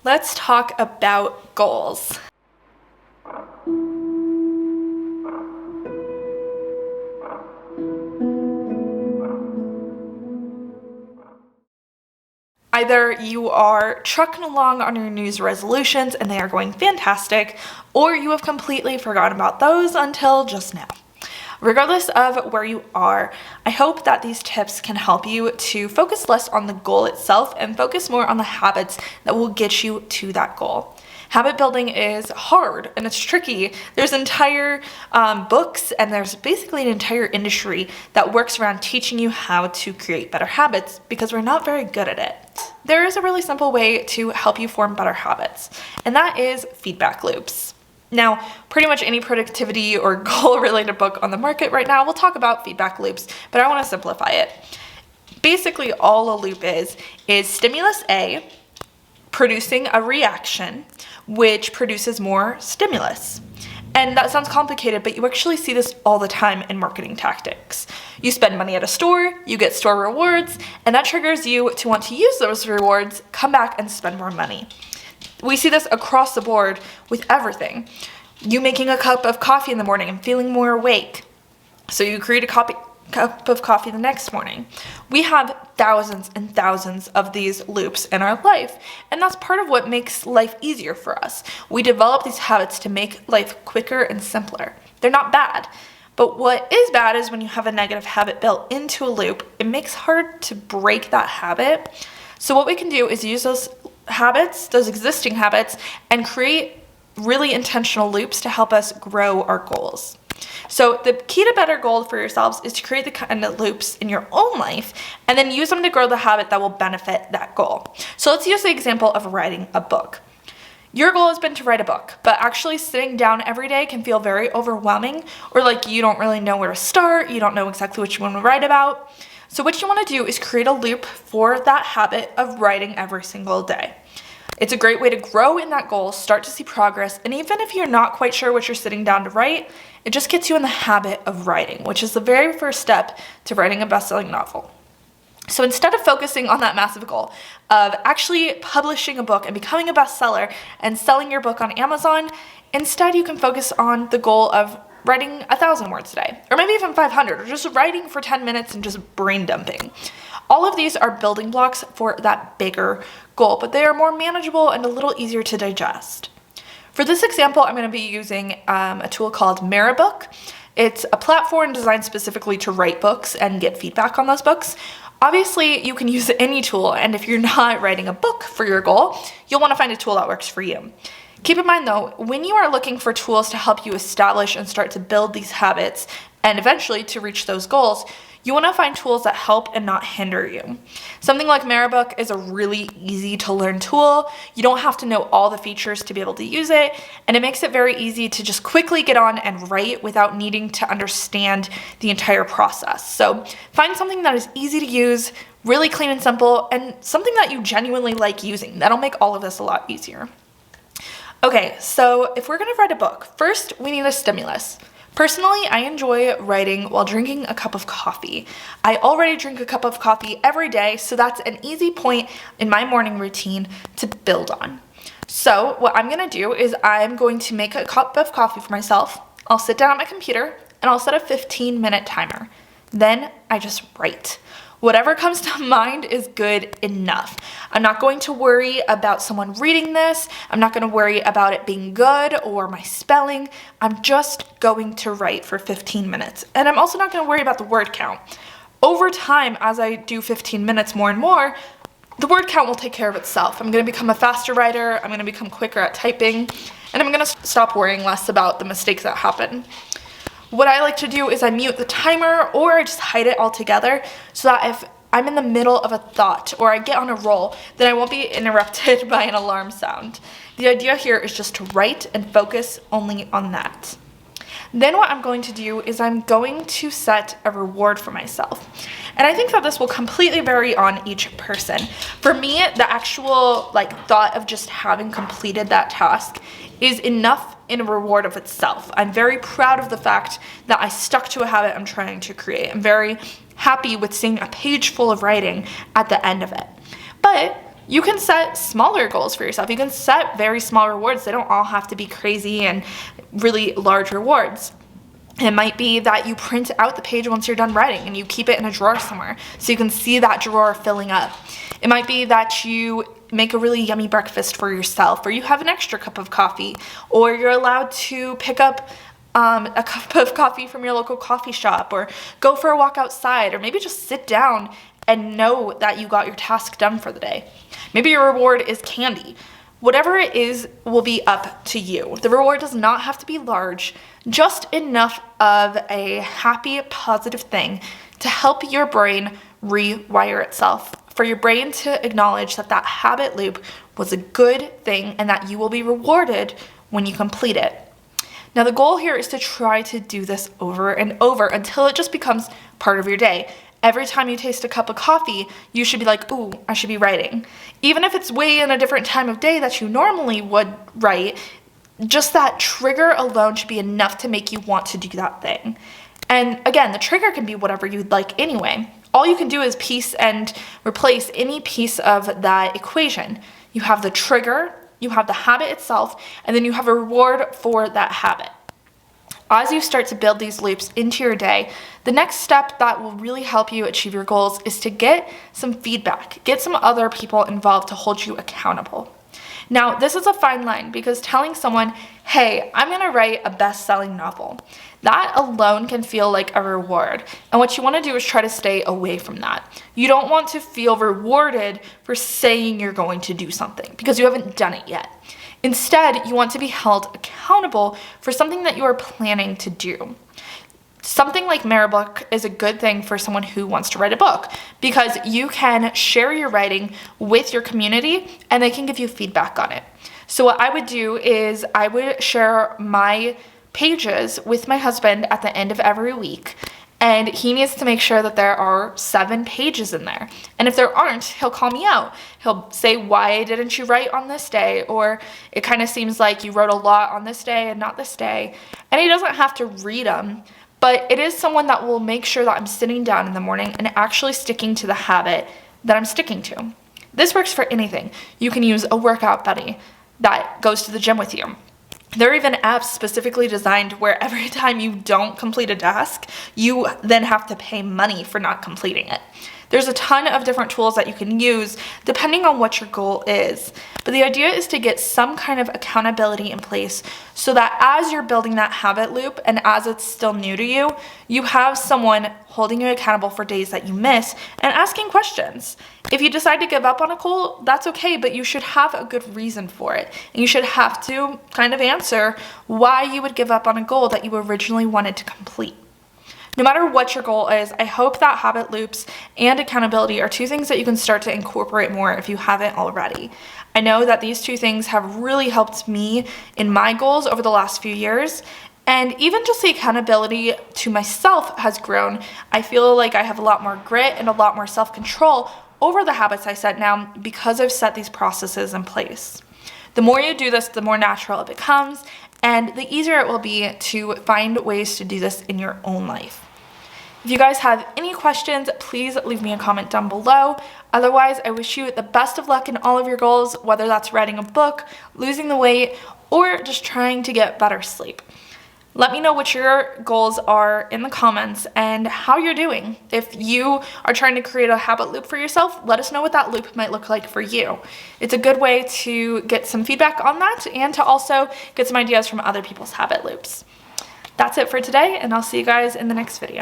let's talk about goals. Either you are trucking along on your New Year's resolutions and they are going fantastic, or you have completely forgotten about those until just now. Regardless of where you are, I hope that these tips can help you to focus less on the goal itself and focus more on the habits that will get you to that goal. Habit building is hard and it's tricky. There's entire books and there's basically an entire industry that works around teaching you how to create better habits because we're not very good at it. There is a really simple way to help you form better habits, and that is feedback loops. Now, pretty much any productivity or goal-related book on the market right now will talk about feedback loops, but I want to simplify it. Basically, all a loop is stimulus A producing a reaction, which produces more stimulus. And that sounds complicated, but you actually see this all the time in marketing tactics. You spend money at a store, you get store rewards, and that triggers you to want to use those rewards, come back and spend more money. We see this across the board with everything. You making a cup of coffee in the morning and feeling more awake, so you create a cup of coffee the next morning. We have thousands and thousands of these loops in our life, and that's part of what makes life easier for us. We develop these habits to make life quicker and simpler. They're not bad, but what is bad is when you have a negative habit built into a loop. It makes it hard to break that habit. So what we can do is use those habits, those existing habits, and create really intentional loops to help us grow our goals. So the key to better goals for yourselves is to create the kind of loops in your own life and then use them to grow the habit that will benefit that goal. So let's use the example of writing a book. Your goal has been to write a book, but actually sitting down every day can feel very overwhelming, or like you don't really know where to start, you don't know exactly what you want to write about. So what you want to do is create a loop for that habit of writing every single day. It's a great way to grow in that goal, start to see progress, and even if you're not quite sure what you're sitting down to write, it just gets you in the habit of writing, which is the very first step to writing a best-selling novel. So instead of focusing on that massive goal of actually publishing a book and becoming a bestseller and selling your book on Amazon, instead you can focus on the goal of writing 1,000 words a day, or maybe even 500, or just writing for 10 minutes and just brain dumping. All of these are building blocks for that bigger goal, but they are more manageable and a little easier to digest. For this example, I'm going to be using a tool called Meribook. It's a platform designed specifically to write books and get feedback on those books. Obviously, you can use any tool, and if you're not writing a book for your goal, you'll want to find a tool that works for you. Keep in mind though, when you are looking for tools to help you establish and start to build these habits and eventually to reach those goals, you want to find tools that help and not hinder you. Something like Meribook is a really easy to learn tool. You don't have to know all the features to be able to use it, and it makes it very easy to just quickly get on and write without needing to understand the entire process. So find something that is easy to use, really clean and simple, and something that you genuinely like using. That'll make all of this a lot easier. Okay, so if we're going to write a book, first we need a stimulus. Personally, I enjoy writing while drinking a cup of coffee. I already drink a cup of coffee every day, so that's an easy point in my morning routine to build on. So what I'm going to do is I'm going to make a cup of coffee for myself. I'll sit down at my computer and I'll set a 15-minute timer. Then I just write. Whatever comes to mind is good enough. I'm not going to worry about someone reading this. I'm not going to worry about it being good or my spelling. I'm just going to write for 15 minutes. And I'm also not going to worry about the word count. Over time, as I do 15 minutes more and more, the word count will take care of itself. I'm going to become a faster writer. I'm going to become quicker at typing. And I'm going to stop worrying less about the mistakes that happen. What I like to do is I mute the timer or I just hide it altogether so that if I'm in the middle of a thought or I get on a roll, then I won't be interrupted by an alarm sound. The idea here is just to write and focus only on that. Then what I'm going to do is I'm going to set a reward for myself. And I think that this will completely vary on each person. For me, the actual thought of just having completed that task is enough in a reward of itself. I'm very proud of the fact that I stuck to a habit I'm trying to create. I'm very happy with seeing a page full of writing at the end of it. But You can set smaller goals for yourself. You can set very small rewards. They don't all have to be crazy and really large rewards. It might be that you print out the page once you're done writing and you keep it in a drawer somewhere so you can see that drawer filling up. It might be that you make a really yummy breakfast for yourself, or you have an extra cup of coffee, or you're allowed to pick up a cup of coffee from your local coffee shop, or go for a walk outside, or maybe just sit down and know that you got your task done for the day. Maybe your reward is candy. Whatever it is will be up to you. The reward does not have to be large, just enough of a happy, positive thing to help your brain rewire itself, for your brain to acknowledge that that habit loop was a good thing and that you will be rewarded when you complete it. Now, the goal here is to try to do this over and over until it just becomes part of your day. Every time you taste a cup of coffee, you should be like, ooh, I should be writing. Even if it's way in a different time of day that you normally would write, just that trigger alone should be enough to make you want to do that thing. And again, the trigger can be whatever you'd like anyway. All you can do is piece and replace any piece of that equation. You have the trigger, you have the habit itself, and then you have a reward for that habit. As you start to build these loops into your day, the next step that will really help you achieve your goals is to get some feedback, get some other people involved to hold you accountable. Now, this is a fine line because telling someone, hey, I'm going to write a best-selling novel, that alone can feel like a reward. And what you want to do is try to stay away from that. You don't want to feel rewarded for saying you're going to do something because you haven't done it yet. Instead, you want to be held accountable for something that you are planning to do. Something like Meribook is a good thing for someone who wants to write a book because you can share your writing with your community and they can give you feedback on it. So what I would do is I would share my pages with my husband at the end of every week, and he needs to make sure that there are 7 pages in there. And if there aren't, he'll call me out. He'll say, why didn't you write on this day? Or it kind of seems like you wrote a lot on this day and not this day. And he doesn't have to read them, but it is someone that will make sure that I'm sitting down in the morning and actually sticking to the habit that I'm sticking to. This works for anything. You can use a workout buddy that goes to the gym with you. There are even apps specifically designed where every time you don't complete a task, you then have to pay money for not completing it. There's a ton of different tools that you can use depending on what your goal is. But the idea is to get some kind of accountability in place so that as you're building that habit loop and as it's still new to you, you have someone holding you accountable for days that you miss and asking questions. If you decide to give up on a goal, that's okay, but you should have a good reason for it. And you should have to kind of answer why you would give up on a goal that you originally wanted to complete. No matter what your goal is, I hope that habit loops and accountability are 2 things that you can start to incorporate more if you haven't already. I know that these 2 things have really helped me in my goals over the last few years, and even just the accountability to myself has grown. I feel like I have a lot more grit and a lot more self-control over the habits I set now because I've set these processes in place. The more you do this, the more natural it becomes, and the easier it will be to find ways to do this in your own life. If you guys have any questions, please leave me a comment down below. Otherwise, I wish you the best of luck in all of your goals, whether that's writing a book, losing the weight, or just trying to get better sleep. Let me know what your goals are in the comments and how you're doing. If you are trying to create a habit loop for yourself, let us know what that loop might look like for you. It's a good way to get some feedback on that and to also get some ideas from other people's habit loops. That's it for today, and I'll see you guys in the next video.